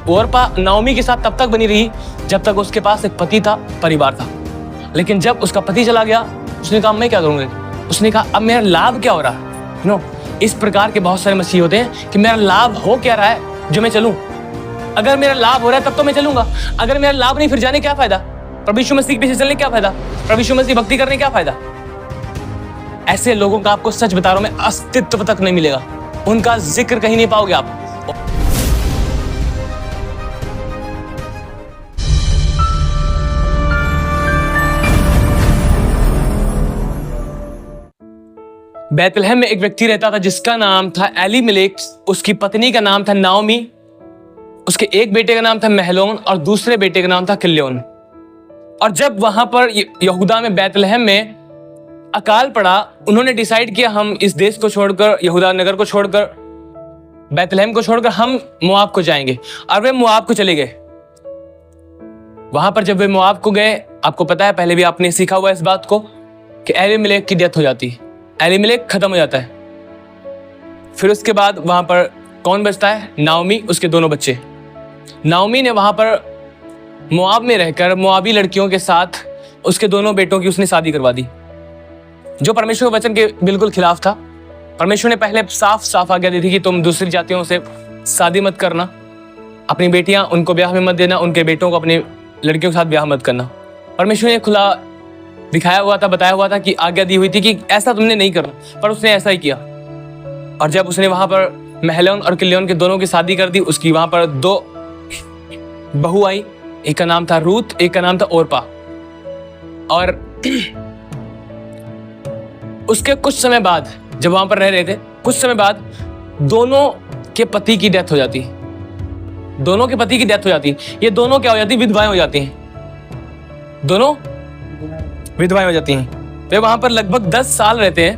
Orpa Naomi के साथ तब तक बनी रही जब तक उसके पास एक पति था, परिवार था। लेकिन जब उसका पति चला गया, उसने कहा मैं क्या करूंगी। उसने कहा अब मेरा लाभ क्या हो रहा है। नो, इस प्रकार के बहुत सारे मसीह होते हैं कि मेरा लाभ हो क्या रहा है जो मैं चलूं। अगर मेरा लाभ हो रहा है तब तो मैं चलूंगा, अगर मेरा लाभ नहीं फिर जाने क्या फायदा, प्रभु यीशु मसीह के पीछे चलने क्या फायदा, प्रभु यीशु मसीह भक्ति करने क्या फायदा। ऐसे लोगों का आपको सच बता रहा हूं मैं, अस्तित्व तक नहीं मिलेगा, उनका जिक्र कहीं नहीं पाओगे आप। बैतलहम में एक व्यक्ति रहता था जिसका नाम था एलीमेलेक, उसकी पत्नी का नाम था नाओमी, उसके एक बेटे का नाम था महलोन और दूसरे बेटे का नाम था किल्योन। और जब वहां पर यहूदा में बैतलहम में अकाल पड़ा, उन्होंने डिसाइड किया हम इस देश को छोड़कर, यहूदा नगर को छोड़कर, बैतलहम को छोड़कर हम मोआब को जाएंगे। और वे मोआब को चले गए। वहां पर जब वे मोआब को गए, आपको पता है पहले भी आपने सीखा हुआ इस बात को कि एलीमेलेक की डेथ हो जाती है, एलीमेलेक खत्म हो जाता है। फिर उसके बाद वहां पर कौन बचता है? नाओमी, उसके दोनों बच्चे। नाओमी ने वहां पर मोआब में रहकर मोआबी लड़कियों के साथ उसके दोनों बेटों की उसने शादी करवा दी, जो परमेश्वर के वचन के बिल्कुल खिलाफ था। परमेश्वर ने पहले साफ साफ आज्ञा दी थी कि तुम दूसरी जातियों से शादी मत करना, अपनी बेटियां उनको ब्याह में मत देना, उनके बेटों को अपनी लड़कियों के साथ ब्याह मत करना। परमेश्वर ने खुला दिखाया हुआ था, बताया हुआ था कि आज्ञा दी हुई थी कि ऐसा तुमने नहीं करना, पर उसने ऐसा ही किया। और जब उसने वहां पर महलोन और किल्योन के दोनों की शादी कर दी, उसकी वहां पर दो बहू आई, एक का नाम था रूत, एक का नाम था ओरपा। और उसके कुछ समय बाद, जब वहां पर रह रहे थे, कुछ समय बाद दोनों के पति की डेथ हो जाती, दोनों के पति की डेथ हो जाती। ये दोनों क्या हो जाती? विधवाएं हो जाती हैं, दोनों विधवाएं हो जाती हैं। वे वहां पर लगभग 10 साल रहते हैं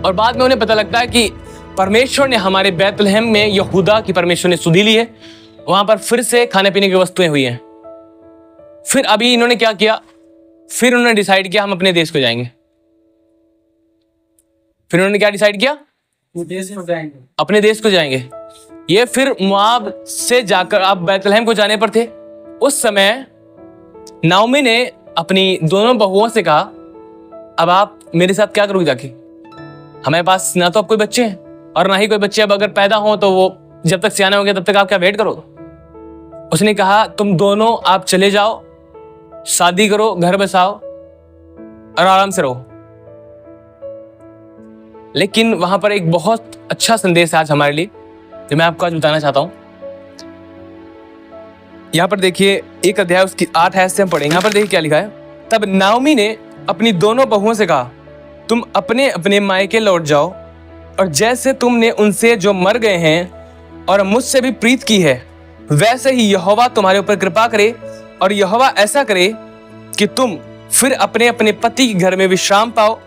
और बाद में उन्हें पता लगता है कि परमेश्वर ने हमारे बैतलहम में, यहूदा की परमेश्वर ने सुधि ली है, वहां पर फिर से खाने पीने की वस्तुएं हुई हैं। फिर अभी इन्होंने क्या किया? फिर उन्होंने डिसाइड किया हम अपने देश को जाएंगे। फिर उन्होंने क्या डिसाइड किया? अपने देश को जाएंगे। ये फिर मोआब से जाकर अब बैतलहम को जाने पर थे। उस समय नाओमी ने अपनी दोनों बहुओं से कहा अब आप मेरे साथ क्या करोगे जाके? हमारे पास ना तो अब कोई बच्चे हैं और ना ही कोई बच्चे अब अगर पैदा हो तो वो जब तक सियाने होंगे तब तक आप क्या वेट करोगे? उसने कहा तुम दोनों आप चले जाओ, शादी करो, घर बसाओ और आराम से रहो। लेकिन वहां पर एक बहुत अच्छा संदेश है आज हमारे लिए जो मैं आपको आज बताना चाहता हूं। यहाँ पर देखिए, एक अध्याय उसकी 8 आयत से हम पढ़ेंगे। यहाँ पर देखिए क्या लिखा है। तब नाओमी ने अपनी दोनों बहुओं से कहा तुम अपने अपने मायके लौट जाओ, और जैसे तुमने उनसे जो मर गए हैं और मुझसे भी प्रीत की है, वैसे ही यहोवा तुम्हारे ऊपर कृपा करे, और यहोवा ऐसा करे कि तुम फिर अपने अपने पति के घर में विश्राम पाओ।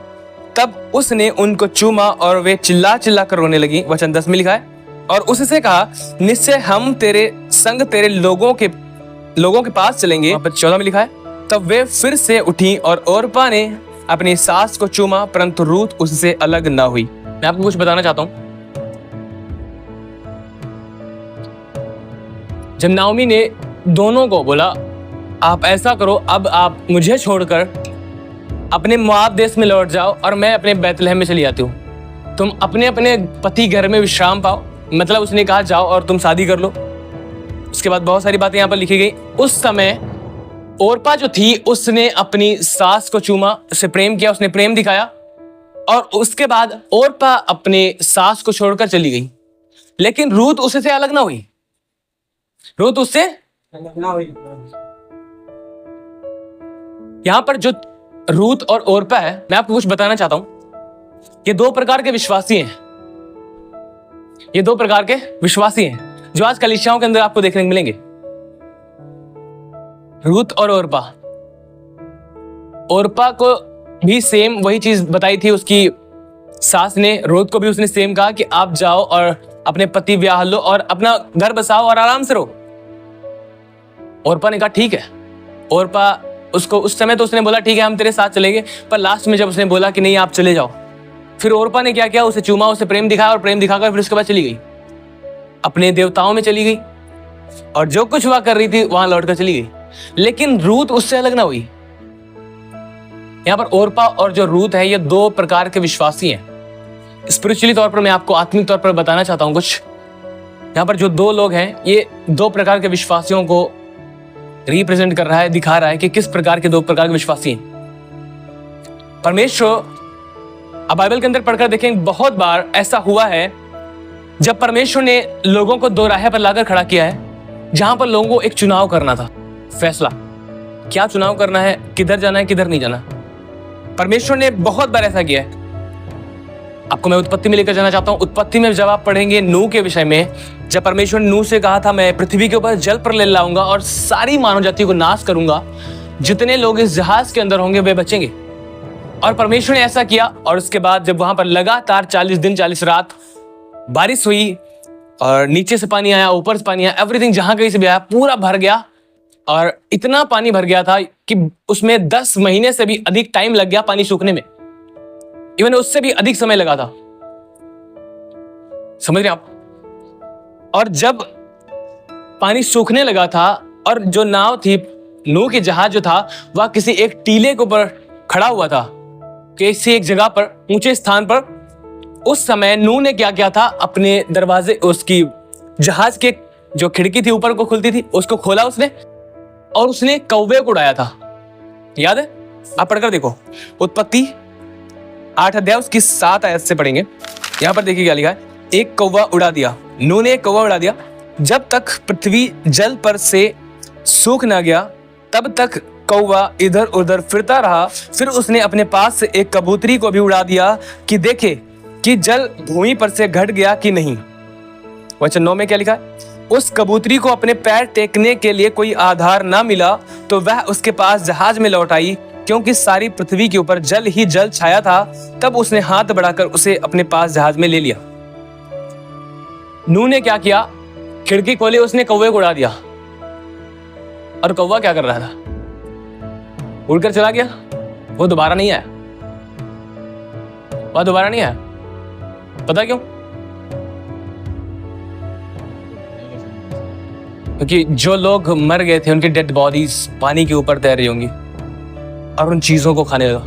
तब उसने उनको चूमा और वे चिल्ला चिल्ला कर रोने लगी। वचन 10 में लिखा है, और उससे कहा निश्चय हम तेरे संग तेरे लोगों के पास चलेंगे। 14 में लिखा है, तब वे फिर से उठी और ओरपा ने अपनी सास को चूमा, परंतु रूत उससे अलग ना हुई। मैं आपको कुछ बताना चाहता हूं। जब नाओमी ने दोनों को बोला आप ऐसा करो, अब आप मुझे छोड़कर अपने मोआब देश में लौट जाओ और मैं अपने बैतलहम में चली जाती हूँ, तुम अपने अपने पति घर में विश्राम पाओ। मतलब उसने कहा जाओ और तुम शादी कर लो। उसके बाद बहुत सारी बातें यहाँ पर लिखी गई। उस समय ओरपा जो थी उसने अपनी सास को चूमा, उससे प्रेम किया, उसने प्रेम दिखाया, और उसके बाद ओरपा अपने सास को छोड़कर चली गई। लेकिन रूत उससे अलग ना हुई, रूत उससे अलग ना हुई। यहां पर जो रूत और ओरपा है, मैं आपको कुछ बताना चाहता हूं। ये दो प्रकार के विश्वासी हैं, ये दो प्रकार के विश्वासी हैं जो आज कलीसियाओं के अंदर आपको देखने को मिलेंगे। रूत और ओरपा। ओरपा को भी सेम वही चीज बताई थी उसकी सास ने, रूत को भी उसने सेम कहा कि आप जाओ और अपने पति ब्याह लो और अपना घर बसाओ और आराम से रहो। ओरपा ने कहा ठीक है। ओरपा उसको उस समय तो उसने बोला ठीक है हम तेरे साथ चलेंगे, पर लास्ट में जब उसने बोला कि नहीं आप चले जाओ, फिर ओरपा ने क्या किया, उसे चूमा, उसे प्रेम दिखाया और प्रेम दिखाकर फिर उसके बाद चली गई, अपने देवताओं में चली गई, और जो कुछ वह कर रही थी वहां लौटकर चली गई। लेकिन रूथ उससे अलग ना हुई। यहां पर ओरपा और जो रूथ है ये दो प्रकार के विश्वासी हैं। स्पिरिचुअली तौर पर मैं आपको आत्मिक तौर पर बताना चाहता हूं कुछ। यहां पर जो दो लोग हैं ये दो प्रकार के विश्वासियों को रिप्रेजेंट कर रहा है, दिखा रहा है कि किस प्रकार के दो प्रकार के विश्वासी हैं। परमेश्वर अब बाइबल के अंदर पढ़कर देखें, बहुत बार ऐसा हुआ है जब परमेश्वर ने लोगों को दो राह पर लाकर खड़ा किया है, जहां पर लोगों को एक चुनाव करना था, फैसला क्या चुनाव करना है, किधर जाना है किधर नहीं जाना। परमेश्वर ने बहुत बार ऐसा किया है। आपको मैं उत्पत्ति में लेकर जाना चाहता हूं। उत्पत्ति में जब आप पढ़ेंगे नूह के विषय में, जब परमेश्वर ने नूह से कहा था मैं पृथ्वी के ऊपर जल पर ले लाऊंगा और सारी मानव जाति को नाश करूंगा, जितने लोग इस जहाज के अंदर होंगे वे बचेंगे। और परमेश्वर ने ऐसा किया। और उसके बाद जब वहां पर लगातार 40 दिन 40 रात बारिश हुई और नीचे से पानी आया, ऊपर से पानी आया, एवरीथिंग जहां कहीं से भी आया पूरा भर गया। और इतना पानी भर गया था कि उसमें 10 महीने से भी अधिक टाइम लग गया पानी सूखने में। इवन उससे भी अधिक समय लगा था। समझ रहे आप? और जब पानी सूखने लगा था और जो नाव थी, नूह की जहाज जो था, वह किसी एक टीले के ऊपर खड़ा हुआ था, किसी एक जगह पर, ऊंचे स्थान पर। उस समय नूह ने क्या किया था, अपने दरवाजे, उसकी जहाज के जो खिड़की थी ऊपर को खुलती थी, उसको खोला उसने और उसने कौवे को उड़ाया था। याद है? आप पढ़कर देखो, उत्पत्ति 8 अध्याय उसकी 7 आयत से पढ़ेंगे। यहां पर देखिए क्या लिखा है, एक कौवा उड़ा दिया। नूह ने एक कौवा उड़ा दिया। जब तक पृथ्वी जल पर से सूख ना गया तब तक कौवा इधर उधर फिरता रहा। फिर उसने अपने पास से एक कबूतरी को भी उड़ा दिया कि देखे कि जल भूमि पर से घट गया कि नहीं। वचन 9 में क्या लिखा है, उस कबूतरी को अपने पैर टेकने के लिए कोई आधार ना मिला तो वह उसके पास जहाज में लौट आई, क्योंकि सारी पृथ्वी के ऊपर जल ही जल छाया था। तब उसने हाथ बढ़ाकर उसे अपने पास जहाज में ले लिया। नूह ने क्या किया, खिड़की खोली, उसने कौवे को उड़ा दिया। और कौवा क्या कर रहा था, उड़कर चला गया। वो दोबारा नहीं आया। वह दोबारा नहीं आया। पता क्यों? क्योंकि जो लोग मर गए थे उनकी डेड बॉडीज पानी के ऊपर तैर रही होंगी और उन चीजों को खाने लगा,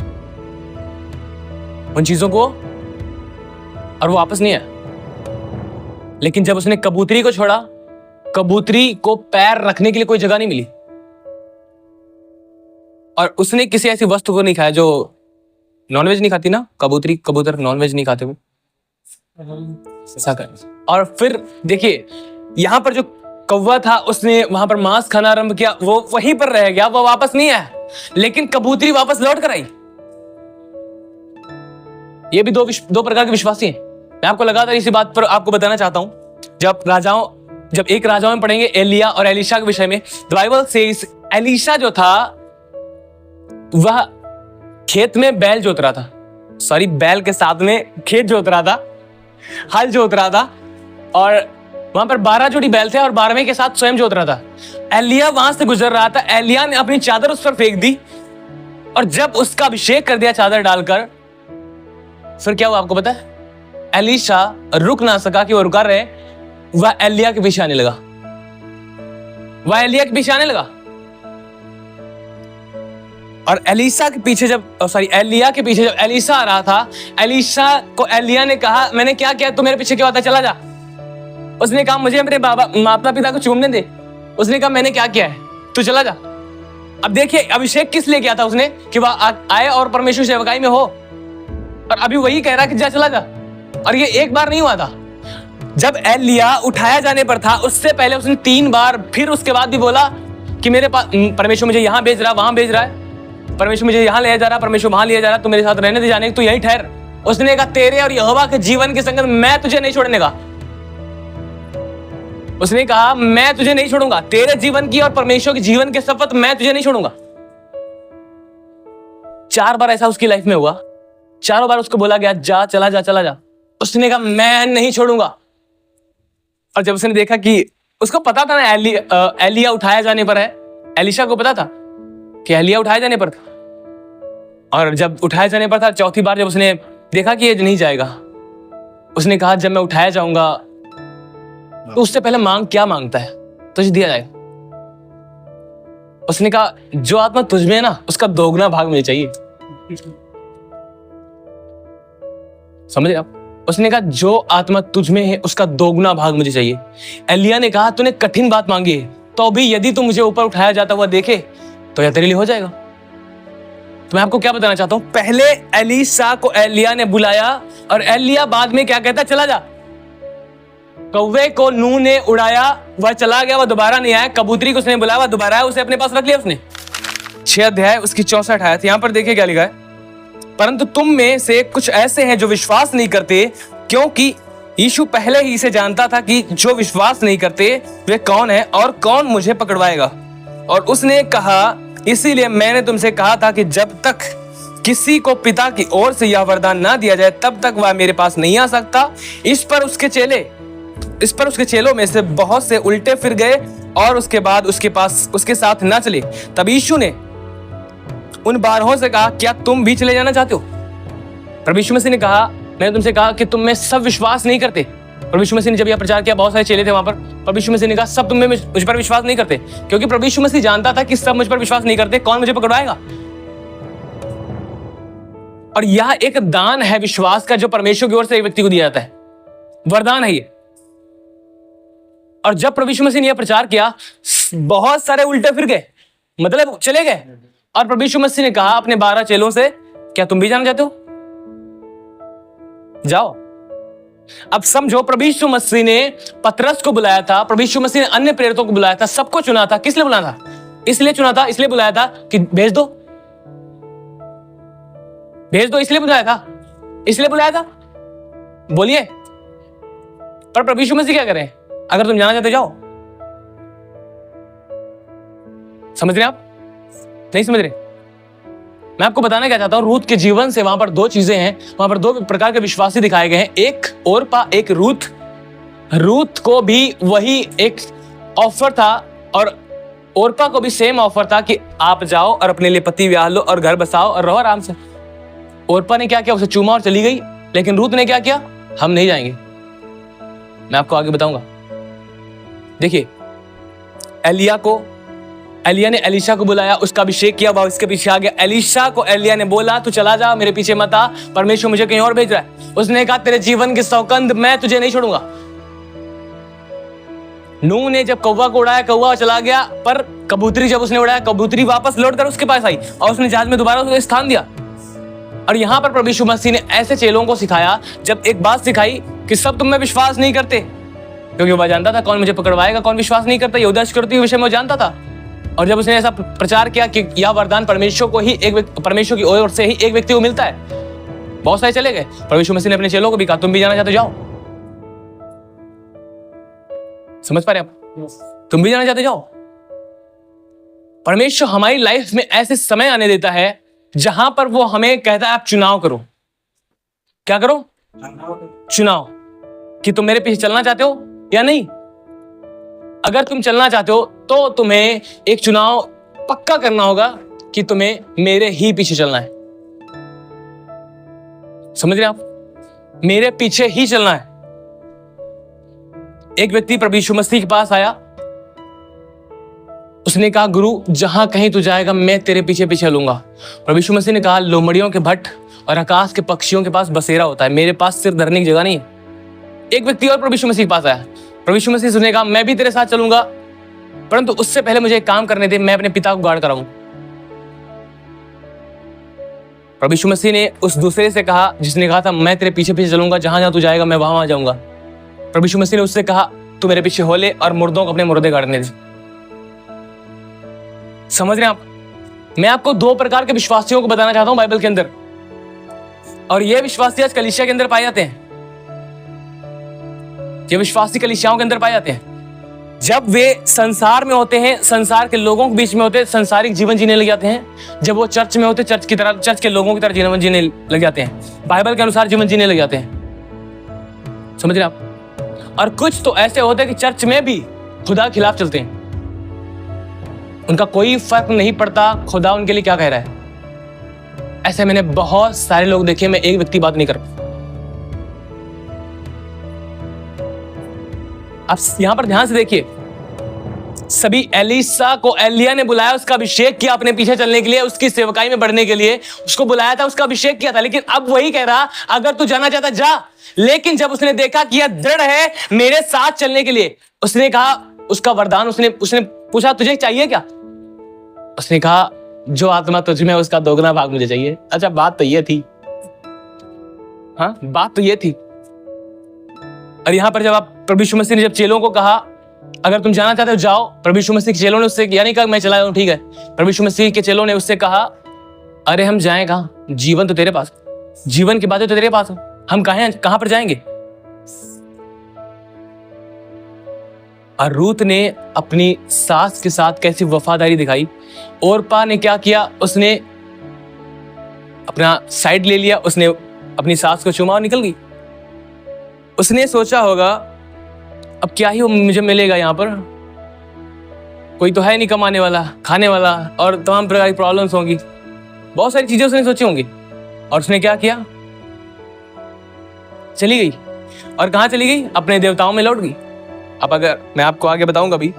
उन चीजों को, और वो वापस नहीं आया। लेकिन जब उसने कबूतरी को छोड़ा, कबूतरी को पैर रखने के लिए कोई जगह नहीं मिली। और उसने किसी ऐसी वस्तु को नहीं खाया जो नॉनवेज नहीं खाती ना, कबूतरी, कबूतर नॉनवेज नहीं खाते वो। और फिर देखिए यहां पर जो कौवा था उसने वहां पर मांस खाना आरंभ किया, वो वहीं पर रह गया, वो वापस नहीं आया। लेकिन कबूतरी वापस लौट कर आई। ये भी दो प्रकार के विश्वासी हैं। मैं आपको लगातार इसी बात पर आपको बताना चाहता हूं। जब एक राजाओं में पढ़ेंगे एलिया और एलीशा के विषय में, बाइबल से एलीशा जो था वह खेत में बैल जोत रहा था, सॉरी बैल के साथ में खेत जोत रहा था, हल जोत रहा था। और वहां पर 12 जोड़ी बैल थे और 12वें के साथ स्वयं जोत रहा था। एलिया वहां से गुजर रहा था। एलिया ने अपनी चादर उस पर फेंक दी और जब उसका अभिषेक कर दिया चादर डालकर, फिर क्या हुआ आपको पता है? एलीशा रुक ना सका कि वो रुका रहे, वह एलिया के पीछे आने लगा। वह एलिया के पीछे आने लगा और एलिया के पीछे जब एलीशा आ रहा था, एलीशा को एलिया ने कहा, मैंने क्या किया, तू मेरे पीछे क्यों आता, चला जा। उसने कहा, मुझे मेरे माता पिता को चूमने दे। उसने कहा, मैंने क्या किया है, तू चला जा। अब देखिए अभिषेक किस लिए किया था उसने, कि वह आए और परमेश्वर सेवकाई में हो। और अभी वही कह रहा कि जा, चला जा। और ये एक बार नहीं हुआ था। जब एलिया उठाया जाने पर था, उससे पहले उसने 3 बार फिर उसके बाद भी बोला कि मेरे पास परमेश्वर मुझे यहां भेज रहा, वहां भेज रहा है, परमेश्वर मुझे यहां ले जा रहा, परमेश्वर वहां ले जा रहा, तू मेरे साथ रहने दे, जाने तू यहीं ठहर। उसने कहा, तेरे और यहोवा के जीवन की संगत मैं तुझे नहीं छोड़ने का। उसने कहा, मैं तुझे नहीं छोड़ूंगा, तेरे जीवन की और परमेश्वर के जीवन के शपथ मैं तुझे नहीं छोड़ूंगा। 4 बार ऐसा उसकी लाइफ में हुआ। 4 बार उसको बोला गया, जा, चला जा, चला जा। उसने कहा, मैं नहीं छोड़ूंगा। और जब उसने देखा कि उसको पता था ना एलिया उठाया जाने पर है, एलीशा को पता था कि एलिया उठाया जाने पर था। और जब उठाया जाने पर था, 4थी बार जब उसने देखा कि ये नहीं जाएगा, उसने कहा, जब मैं उठाया जाऊंगा तो उससे पहले क्या मांगता है? तुझे दिया जाएगा। उसने कहा जो आत्मा तुझ में है ना, उसका दोगुना भाग मुझे चाहिए। समझ रहे आप? उसने कहा जो आत्मा तुझ में है उसका दोगुना भाग मुझे चाहिए। एलिया ने कहा तूने कठिन बात मांगी है, तो भी यदि तू मुझे ऊपर उठाया जाता हुआ देखे तो यह तेरे लिए हो जाएगा। तो मैं आपको क्या बताना चाहता हूं, पहले एलीशा को एलिया ने बुलाया और एलिया बाद में क्या कहता, चला जा। कौवे को नूह ने उड़ाया, वह चला गया, वह दोबारा नहीं आया। कबूतरी को उसने बुलाया, वह दोबारा आया, उसे अपने पास रख लिया उसने। 6 अध्याय उसकी 64 आयत, यहां पर देखिए क्या लिखा है, परंतु तुम में से कुछ ऐसे हैं जो विश्वास नहीं करते, क्योंकि यीशु पहले ही इसे जानता था कि जो विश्वास नहीं करते वे कौन है और कौन मुझे पकड़वाएगा। और उसने कहा इसीलिए मैंने तुमसे कहा था कि जब तक किसी को पिता की ओर से यह वरदान ना दिया जाए तब तक वह मेरे पास नहीं आ सकता। इस पर उसके चेलों में से बहुत से उल्टे फिर गए और उसके बाद उसके साथ ना चले। तब यीशु ने उन 12 से कहा, क्या तुम भी चले जाना चाहते हो? प्रभु यीशु मसीह ने कहा, मैंने तुमसे कहा कि तुम में सब विश्वास नहीं करते। प्रभु यीशु मसीह ने जब यह प्रचार किया, बहुत सारे चेले थे वहां पर। प्रभु यीशु मसीह ने कहा सब तुम में मुझ पर विश्वास नहीं करते, क्योंकि प्रभु यीशु मसीह जानता था कि सब मुझ पर विश्वास नहीं करते, कौन मुझे पकड़वाएगा। और यह एक दान है विश्वास का, जो परमेश्वर की ओर से एक व्यक्ति को दिया जाता है, वरदान है ये। और जब प्रभु यीशु मसीह ने यह प्रचार किया, बहुत सारे उल्टे फिर गए, मतलब चले गए। और प्रभु यीशु मसीह ने कहा अपने 12 चेलों से, क्या तुम भी जाना चाहते हो? जाओ। अब समझो, प्रभु यीशु मसीह ने पतरस को बुलाया था, प्रभु यीशु मसीह ने अन्य प्रेरितों को बुलाया था, सबको चुना था। किस लिए बुलाया था? इसलिए बुलाया था कि भेज दो, इसलिए बुलाया था। बोलिए। पर प्रभु यीशु मसीह क्या करें? अगर तुम जाना चाहते जाओ। समझ रहे आप? नहीं समझ रहे? मैं आपको बताना क्या चाहता हूं, रूथ के जीवन से वहां पर 2 चीजें हैं, वहां पर 2 प्रकार के विश्वासी दिखाए गए हैं, एक ओरपा, एक रूथ। रूथ को भी वही एक ऑफर था और ओरपा को भी सेम ऑफर था कि आप जाओ और अपने लिए पति ब्याह लो और घर बसाओ और रहो आराम से। ओरपा ने क्या किया? उसे चूमा और चली गई। लेकिन रूथ ने क्या किया? हम नहीं जाएंगे। मैं आपको आगे बताऊंगा। देखिए, एलिया ने एलीशा को बुलाया, उसका अभिषेक किया, वह उसके पीछे आ गया। एलीशा को एलिया ने बोला तू चला जा, मेरे पीछे मत आ, परमेश्वर मुझे कहीं और भेज रहा है। उसने कहा तेरे जीवन की सौगंध, मैं तुझे नहीं छोड़ूंगा। नूह ने जब कौवा को उड़ाया, कौवा चला गया, पर कबूतरी जब उसने उड़ाया, कबूतरी वापस लौट कर उसके पास आई और उसने जहाज में दोबारा उसको स्थान दिया। और यहां पर प्रभु यीशु मसीह ने ऐसे चेलों को सिखाया, जब एक बात सिखाई कि सब तुम में विश्वास नहीं करते, क्योंकि वह जानता था कौन मुझे पकड़वाएगा, कौन विश्वास नहीं करता। यहूदा इस्करियोती के विषय में वो जानता था। और जब उसने ऐसा प्रचार किया कि यह वरदान परमेश्वर की ओर से ही एक व्यक्ति को मिलता है, बहुत सारे चले गए। प्रभु यीशु मसीह ने अपने चेलों को भी कहा तुम भी जाना चाहते हो जाओ। समझ पा रहे आप? तुम भी जाना चाहते जाओ। परमेश्वर हमारी लाइफ में ऐसे समय आने देता है जहां पर वो हमें कहता है आप चुनाव करो। क्या करो? चुनाव, कि तुम मेरे पीछे चलना चाहते हो या नहीं। अगर तुम चलना चाहते हो तो तुम्हें एक चुनाव पक्का करना होगा कि तुम्हें मेरे ही पीछे चलना है। समझ रहे आप? मेरे पीछे ही चलना है। एक व्यक्ति प्रभु यीशु मसीह के पास आया, उसने कहा गुरु जहां कहीं तू जाएगा मैं तेरे पीछे पीछे चलूंगा। प्रभु यीशु मसीह ने कहा लोमड़ियों के भट्ट और आकाश के पक्षियों के पास बसेरा होता है, मेरे पास सिर धरने की जगह नहीं है। एक व्यक्ति और प्रभु यीशु मसीह के पास आया, प्रभु यीशु मसीह ने कहा मैं भी तेरे साथ चलूंगा, परंतु उससे पहले मुझे एक काम करने दे, मैं अपने पिता को गार्ड कराऊं। प्रभु यीशु मसीह ने उस दूसरे से कहा जिसने कहा था मैं तेरे पीछे पीछे चलूंगा, जहां जहां तू जाएगा मैं वहां जाऊंगा। प्रभु यीशु मसीह ने उससे कहा तू मेरे पीछे हो ले और मुर्दों को अपने मुर्दे गाड़ने दे। समझ रहे हैं आप? मैं आपको 2 प्रकार के विश्वासियों को बताना चाहता हूं बाइबल के अंदर, और ये विश्वासी आज कलीसिया के अंदर पाए जाते हैं। ये विश्वासी कलीसियाओं के अंदर पाए जाते हैं। जब वे संसार में होते हैं, संसार के लोगों के बीच में होते हैं, संसारिक जीवन जीने लग जाते हैं। जब वो चर्च में होते हैं, चर्च के लोगों की तरह जीवन जीने लग जाते हैं, बाइबल के अनुसार जीवन जीने लग जाते हैं। समझ रहे आप? और कुछ तो ऐसे होते हैं कि चर्च में भी खुदा के खिलाफ चलते हैं, उनका कोई फर्क नहीं पड़ता खुदा उनके लिए क्या कह रहा है। ऐसे मैंने बहुत सारे लोग देखे, मैं एक व्यक्ति बात नहीं कर। अब यहां पर ध्यान से देखिए, सभी एलिसा को एलिया ने बुलाया, उसका अभिषेक किया अपने पीछे चलने के लिए, उसकी सेवकाई में बढ़ने के लिए उसको बुलाया था, उसका अभिषेक किया था। लेकिन अब वही कह रहा, अगर तू जाना चाहता जा। लेकिन जब उसने देखा कि यह दृढ़ है मेरे साथ चलने के लिए, उसने कहा, उसका वरदान, उसने पूछा तुझे चाहिए क्या? उसने कहा जो आत्मा तुझ में उसका दोगुना भाग मुझे चाहिए। अच्छा, बात तो ये थी, हाँ बात तो ये थी। और यहां पर जब आप प्रभु यीशु मसीह ने जब चेलों को कहा अगर तुम जाना चाहते हो जाओ, प्रभु यीशु मसीह के चेलों ने उससे नहीं कहा मैं चला जाऊं, ठीक है। प्रभु यीशु मसीह के चेलों ने उससे कहा अरे हम जाएं कहां? जीवन तो तेरे पास, जीवन की बातें तो तेरे पास हो, हम कहां पर जाएंगे? और रूत ने अपनी सास के साथ कैसी वफादारी दिखाई। ओरपा ने क्या किया, उसने अपना साइड ले लिया, उसने अपनी सास को चूमा और निकल गई। उसने सोचा होगा अब क्या ही मुझे मिलेगा, यहाँ पर कोई तो है नहीं कमाने वाला, खाने वाला, और तमाम प्रकार की प्रॉब्लम्स होंगी, बहुत सारी चीजें उसने सोची होंगी। और उसने क्या किया, चली गई। और कहां चली गई? अपने देवताओं में लौट गई। अब अगर मैं आपको आगे बताऊंगा भी,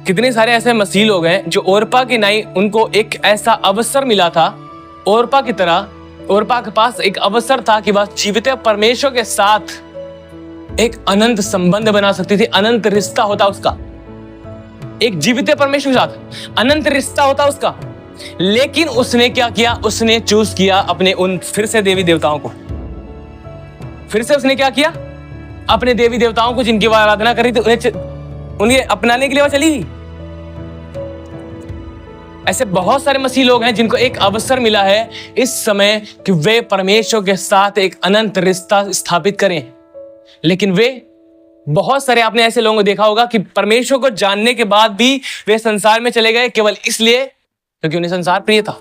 कितने सारे ऐसे मसीह लोग हैं जो ओरपा की नाई, उनको एक ऐसा अवसर मिला था ओरपा की तरह, ओरपा के पास एक अवसर था कि वह जीवित परमेश्वर के साथ एक अनंत संबंध बना सकती थी, अनंत रिश्ता होता उसका, एक जीवित परमेश्वर के साथ अनंत रिश्ता होता उसका। लेकिन उसने क्या किया, उसने चूज किया अपने उन फिर से देवी देवताओं को। फिर से उसने क्या किया, अपने देवी देवताओं को जिनकी वह आराधना करी थी उन्हें अपनाने के लिए वह चली गई। ऐसे बहुत सारे मसीह लोग हैं जिनको एक अवसर मिला है इस समय कि वे परमेश्वर के साथ एक अनंत रिश्ता स्थापित करें। लेकिन वे बहुत सारे, आपने ऐसे लोगों को देखा होगा कि परमेश्वर को जानने के बाद भी वे संसार में चले गए केवल इसलिए क्योंकि उन्हें संसार प्रिय था।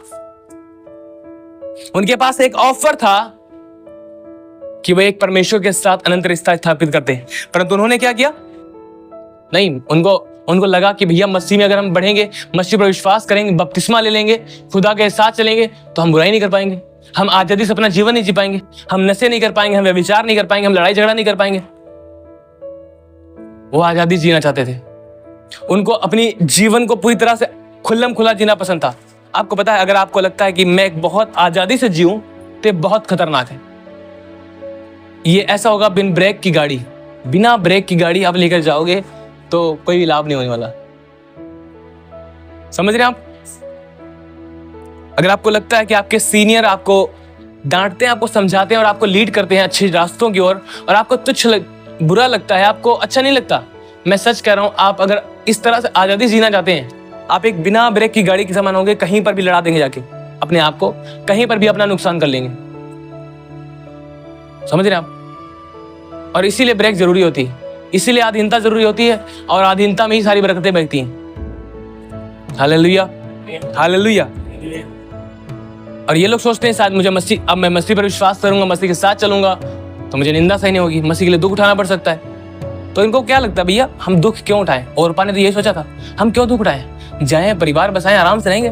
उनके पास एक ऑफर था कि वे एक परमेश्वर के साथ अनंत रिश्ता स्थापित करते हैं, परंतु उन्होंने क्या किया? नहीं, उनको लगा कि भैया मसीह में अगर हम बढ़ेंगे, मसीह पर विश्वास करेंगे, बपतिस्मा ले लेंगे, खुदा के साथ चलेंगे तो हम बुराई नहीं कर पाएंगे, हम आजादी से अपना जीवन नहीं जी पाएंगे, हम नशे नहीं कर पाएंगे, हम व्यभिचार नहीं कर पाएंगे, हम लड़ाई झगड़ा नहीं कर पाएंगे। वो आजादी जीना चाहते थे, उनको अपनी जीवन को पूरी तरह से खुल्लम खुला जीना पसंद था। आपको पता है, अगर आपको लगता है कि मैं एक बहुत आजादी से जीऊं तो ये बहुत खतरनाक है। ये ऐसा होगा बिन ब्रेक की गाड़ी, बिना ब्रेक की गाड़ी आप लेकर जाओगे तो कोई भी लाभ नहीं होने वाला। समझ रहे हैं आप? अगर आपको लगता है कि आपके सीनियर आपको डांटते हैं, आपको समझाते हैं और आपको लीड करते हैं अच्छे रास्तों की ओर, और आपको बुरा लगता है, आपको अच्छा नहीं लगता, मैं सच कह रहा हूं, आप अगर इस तरह से आजादी जीना चाहते हैं, आप एक बिना ब्रेक की गाड़ी के समान होंगे, कहीं पर भी लड़ा देंगे जाके अपने आप को, कहीं पर भी अपना नुकसान कर लेंगे। समझ रहे हैं आप? और इसीलिए ब्रेक जरूरी होती है, इसीलिए अधीनता जरूरी होती है, और अधीनता में ही सारी बरकतें बहती हैं। Hallelujah, hallelujah. और ये लोग सोचते हैं शायद मुझे अब मैं मसीह पर विश्वास करूंगा, मसीह के साथ चलूंगा तो मुझे निंदा सही नहीं होगी, मसीह के लिए दुख उठाना पड़ सकता है। तो इनको क्या लगता है, भैया हम दुख क्यों उठाएं? ओरपा ने तो यही सोचा था, हम क्यों दुख उठाएं, जाएं परिवार बसाएं, आराम से रहेंगे।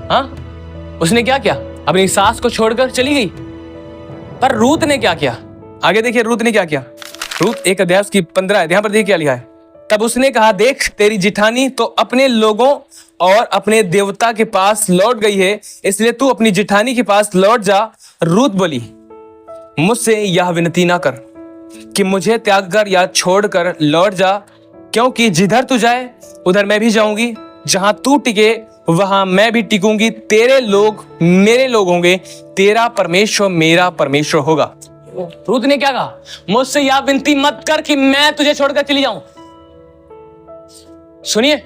हाँ, उसने क्या किया, अपनी सास को छोड़कर चली गई। पर रूत ने क्या किया, आगे देखिए रूत ने क्या किया। रूत 1 अध्याय उसकी 15 है, यहाँ पर देखिए क्या लिखा है। तब उसने कहा, देख तेरी जिठानी तो अपने लोगों और अपने देवता के पास लौट गई है, इसलिए तू अपनी जिठानी के पास लौट जा। रूत बोली, मुझसे यह विनती ना कर कि मुझे त्याग कर या छोड़कर लौट जा, क्योंकि जिधर तू जाए उधर मैं भी जाऊंगी, जहां तू टिके वहां मैं भी टिकूंगी, तेरे लोग मेरे लोग होंगे, तेरा परमेश्वर मेरा परमेश्वर होगा। रूत ने क्या कहा, मुझसे यह विनती मत कर कि मैं तुझे छोड़कर चली जाऊं। सुनिए,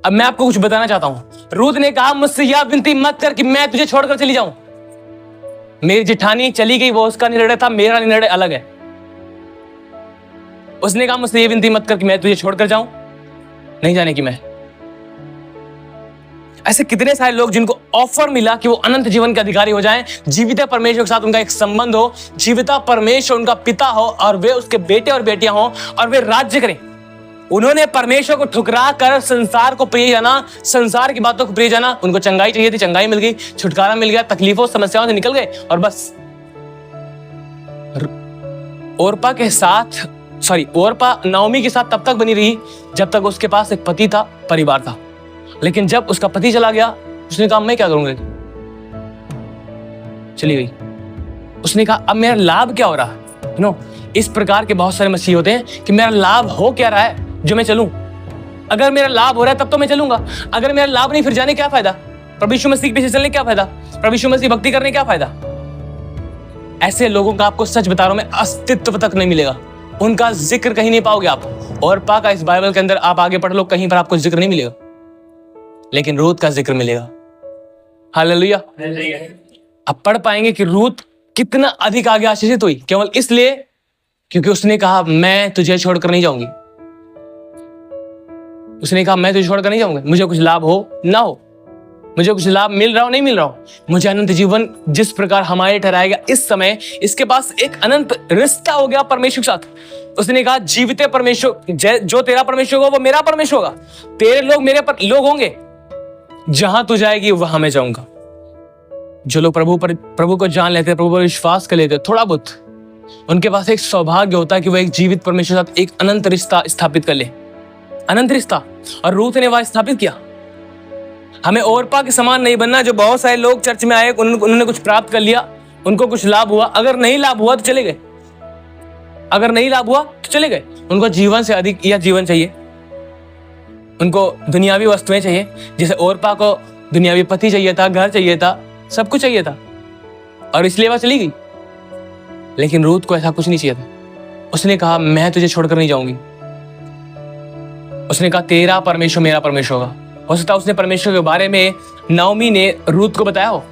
अब मैं आपको कुछ बताना चाहता हूं। रूत ने कहा, मुझसे यह विनती मत कर कि मैं तुझे छोड़कर चली जाऊं। मेरी जिठानी चली गई, वो उसका निर्णय था, मेरा निर्णय अलग है। उसने कहा, मुझसे यह विनती मत कर कि मैं तुझे छोड़कर जाऊं, नहीं जाने की मैं। ऐसे कितने सारे लोग जिनको ऑफर मिला कि वो अनंत जीवन के अधिकारी हो जाएं, जीवित परमेश्वर के साथ उनका एक संबंध हो, जीवित परमेश्वर उनका पिता हो और वे उसके बेटे और बेटियां हो और वे राज्य करें। उन्होंने परमेश्वर को ठुकरा कर संसार को प्रिय जाना, संसार की बातों को प्रिय जाना। उनको चंगाई चाहिए थी, चंगाई मिल गई, छुटकारा मिल गया, तकलीफों समस्याओं से निकल गए और बस ओरपा के साथ सॉरी, ओरपा नाओमी के साथ तब तक बनी रही जब तक उसके पास एक पति था, परिवार था। लेकिन जब उसका पति चला गया, उसने कहा मैं क्या करूंगा, चली गई। उसने कहा अब मेरा लाभ क्या हो रहा है। नो, इस प्रकार के बहुत सारे मसीह होते हैं कि मेरा लाभ हो क्या रहा है जो मैं चलूं। अगर मेरा लाभ हो रहा है तब तो मैं चलूंगा, अगर मेरा लाभ नहीं फिर जाने क्या फायदा, प्रभु यीशु मसीह के पीछे चलने क्या फायदा, प्रभु यीशु मसीह भक्ति करने क्या फायदा। ऐसे लोगों का आपको सच बता रहा हूं मैं, अस्तित्व तक नहीं मिलेगा, उनका जिक्र कहीं नहीं पाओगे आप। और पाका इस बाइबल के अंदर आप आगे पढ़ लो, कहीं पर आपको जिक्र नहीं मिलेगा, लेकिन रूत का जिक्र मिलेगा। हालेलुया। अब पढ़ पाएंगे कि रूत कितना अधिक आगे आशीषित हुई, केवल इसलिए क्योंकि उसने कहा मैं तुझे छोड़कर नहीं जाऊंगी। उसने कहा मैं तुझे छोड़कर नहीं जाऊंगा, मुझे कुछ लाभ हो ना हो, मुझे कुछ लाभ मिल रहा हो नहीं मिल रहा हो, मुझे अनंत जीवन जिस प्रकार हमारे ठहराया गया इस समय, इसके पास एक अनंत रिश्ता हो गया परमेश्वर के साथ। उसने कहा जीविते परमेश्वर, जो तेरा परमेश्वर होगा वो मेरा परमेश्वर होगा, तेरे लोग मेरे लोग होंगे, जहां तू जाएगी वहां मैं जाऊंगा। जो लोग प्रभु को जान लेते हैं, प्रभु पर विश्वास कर लेते हैं थोड़ा बहुत, उनके पास एक सौभाग्य होता है कि वो एक जीवित परमेश्वर के साथ एक अनंत रिश्ता स्थापित कर ले, अनंत रिश्ता। और रूत ने वह स्थापित किया। हमें ओरपा के समान नहीं बनना, जो बहुत सारे लोग चर्च में आए, उन्होंने कुछ प्राप्त कर लिया, उनको कुछ लाभ हुआ, अगर नहीं लाभ हुआ तो चले गए, अगर नहीं लाभ हुआ तो चले गए। उनको जीवन से अधिक यह जीवन चाहिए, उनको दुनियावी वस्तुएं चाहिए। जैसे ओरपा को दुनियावी पति चाहिए था, घर चाहिए था, सब कुछ चाहिए था, और इसलिए वह चली गई। लेकिन रूत को ऐसा कुछ नहीं चाहिए था। उसने कहा मैं तुझे छोड़कर नहीं जाऊंगी। उसने कहा तेरा परमेश्वर मेरा परमेश्वर होगा। हो सकता है उसने परमेश्वर के बारे में नाओमी ने रूत को बताया हो,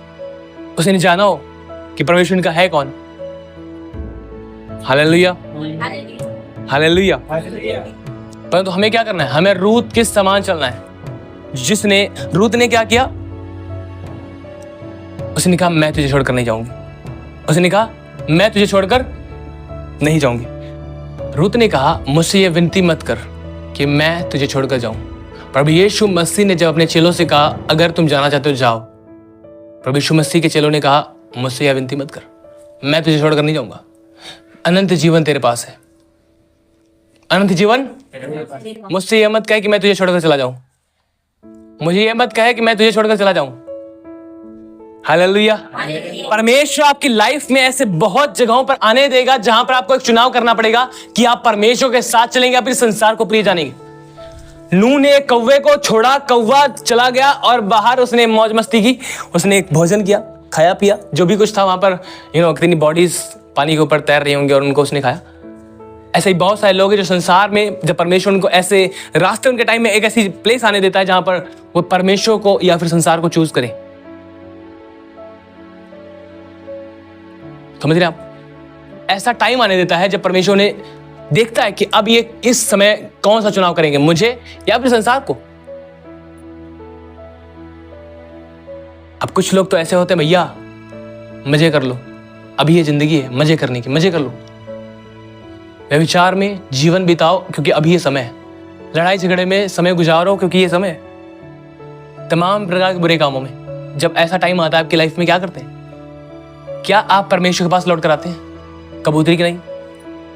उसने जाना हो कि परमेश्वर इनका है कौन। Hallelujah, hallelujah. परंतु हमें क्या करना है, हमें रूत के समान चलना है। जिसने रूत ने क्या किया, उसने कहा मैं तुझे छोड़कर नहीं जाऊंगी। उसने कहा मैं तुझे छोड़कर नहीं जाऊंगी। रूत ने कहा मुझसे ये विनती मत कर कि मैं तुझे छोड़कर जाऊं। प्रभु यीशु मसीह ने जब अपने चेलों से कहा अगर तुम जाना चाहते हो जाओ, प्रभु यीशु मसीह के चेलों ने कहा मुझसे यह विनती मत कर, मैं तुझे छोड़कर नहीं जाऊंगा। अनंत जीवन तेरे पास है, अनंत जीवन। मुझसे यह मत कहे कि मैं तुझे छोड़कर चला जाऊं, मुझे यह मत कहे कि मैं तुझे छोड़कर चला जाऊं। हालेलुया। परमेश्वर आपकी लाइफ में ऐसे बहुत जगहों पर आने देगा जहां पर आपको एक चुनाव करना पड़ेगा कि आप परमेश्वर के साथ चलेंगे, आप इस संसार को प्रिय जानेंगे। नूह ने कौवे को छोड़ा, कौवा चला गया और बाहर उसने मौज मस्ती की, उसने एक भोजन किया, खाया पिया, जो भी कुछ था वहां पर, कितनी बॉडीज पानी के ऊपर तैर रही होंगी और उनको उसने खाया। ऐसे ही बहुत सारे लोग हैं जो संसार में, जब परमेश्वर उनको ऐसे रास्ते, उनके टाइम में एक ऐसी प्लेस आने देता है जहां पर वो परमेश्वर को या फिर संसार को चूज करें। समझ रहे आप, ऐसा टाइम आने देता है जब परमेश्वर ने देखता है कि अब ये इस समय कौन सा चुनाव करेंगे, मुझे या फिर संसार को। अब कुछ लोग तो ऐसे होते हैं भैया मजे कर लो, अभी ये जिंदगी है मजे करने की, मजे कर लो, व्यभिचार में जीवन बिताओ क्योंकि अभी ये समय है, लड़ाई झगड़े में समय गुजारो क्योंकि ये समय है, तमाम प्रकार के बुरे कामों में। जब ऐसा टाइम आता है आपकी लाइफ में क्या करते हैं? क्या आप परमेश्वर के पास लौट कर आते हैं कबूतरी की नहीं,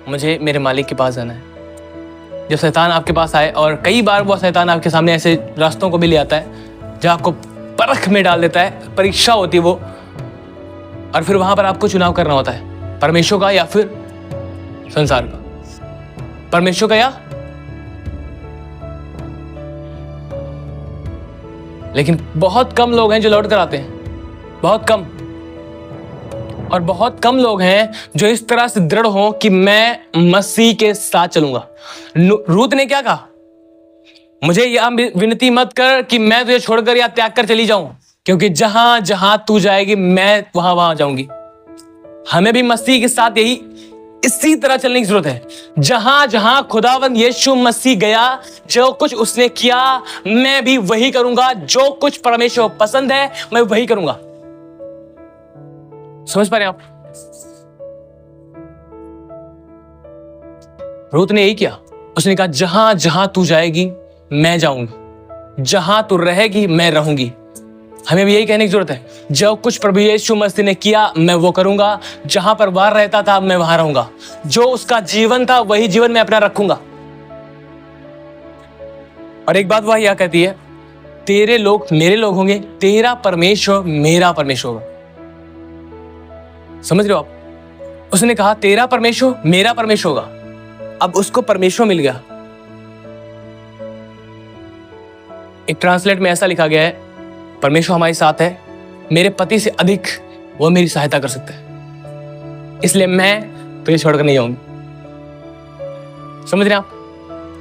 मुझे मेरे मालिक के पास जाना है? जब शैतान आपके पास आए, और कई बार वो शैतान आपके सामने ऐसे रास्तों को भी ले आता है जब आपको परख में डाल देता है, परीक्षा होती है वो, और फिर वहां पर आपको चुनाव करना होता है परमेश्वर का या फिर संसार का, परमेश्वर का या। लेकिन बहुत कम लोग हैं जो लौट कर आते हैं, बहुत कम। और बहुत कम लोग हैं जो इस तरह से दृढ़ हों कि मैं मसीह के साथ चलूंगा। रूत ने क्या कहा, मुझे यह विनती मत कर कि मैं तुझे छोड़कर या त्याग कर चली जाऊं, क्योंकि जहां जहां तू जाएगी मैं वहां वहां जाऊंगी। हमें भी मसीह के साथ यही इसी तरह चलने की जरूरत है। जहां जहां खुदावंद यीशु मसीह गया, जो कुछ उसने किया मैं भी वही करूंगा, जो कुछ परमेश्वर पसंद है मैं वही करूंगा। समझ पा रहे हैं आप? रूत ने यही किया, उसने कहा जहां जहां तू जाएगी मैं जाऊंगी, जहां तू रहेगी मैं रहूंगी। हमें भी यही कहने की जरूरत है, जो कुछ प्रभु यीशु मसीह ने किया मैं वो करूंगा, जहां पर वह रहता था मैं वहां रहूंगा, जो उसका जीवन था वही जीवन मैं अपना रखूंगा। और एक बात वह यह कहती है, तेरे लोग मेरे लोग होंगे, तेरा परमेश्वर मेरा परमेश्वर होगा। समझ रहे हो आप? उसने कहा तेरा परमेश्वर मेरा परमेश्वर होगा। अब उसको परमेश्वर मिल गया। एक ट्रांसलेट में ऐसा लिखा गया है, परमेश्वर हमारे साथ है, मेरे पति से अधिक वो मेरी सहायता कर सकता है, इसलिए मैं तुझे छोड़कर नहीं जाऊंगी। समझ रहे हैं आप?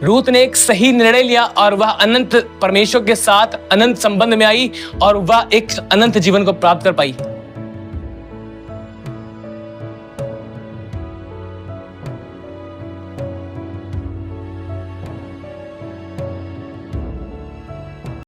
रूत ने एक सही निर्णय लिया और वह अनंत परमेश्वर के साथ अनंत संबंध में आई और वह एक अनंत जीवन को प्राप्त कर पाई।